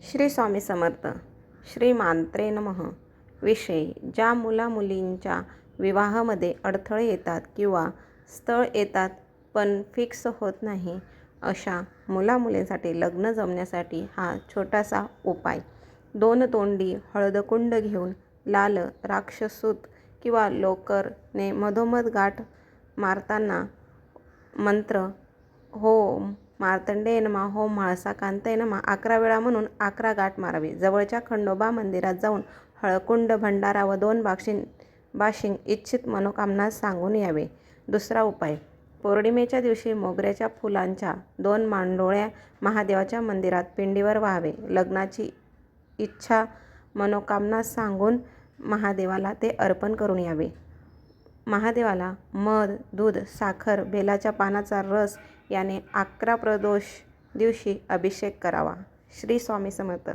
श्री स्वामी समर्थ. श्री मात्रे नमः. विषय: ज्या मुलामुलींच्या विवाहामध्ये अडथळे येतात किंवा स्थळ येतात पण फिक्स होत नाही, अशा मुलामुलींसाठी लग्न जमण्यासाठी हा छोटासा उपाय. 2 तोंडी हळदकुंड घेऊन लाल राक्षसूत किंवा लोकरने मधोमध गाठ मारताना मंत्र ओम मार्तंडेय नमः, ओम म्हाळसा कांताय नमः 11 वेळा म्हणून 11 गाठ मारावी. जवळच्या खंडोबा मंदिरात जाऊन हळकुंड, भंडारा व 2 बाशिंग इच्छित मनोकामना सांगून यावे. दुसरा उपाय: पौर्णिमेच्या दिवशी मोगऱ्याच्या फुलांच्या 2 मांडोळ्या महादेवाच्या मंदिरात पिंडीवर व्हावे. लग्नाची इच्छा मनोकामना सांगून महादेवाला ते अर्पण करून यावे. महादेवाला मध, दूध, साखर, बेलाच्या पानाचा रस याने 11 प्रदोष दिवशी अभिषेक करावा. श्री स्वामी समर्थ.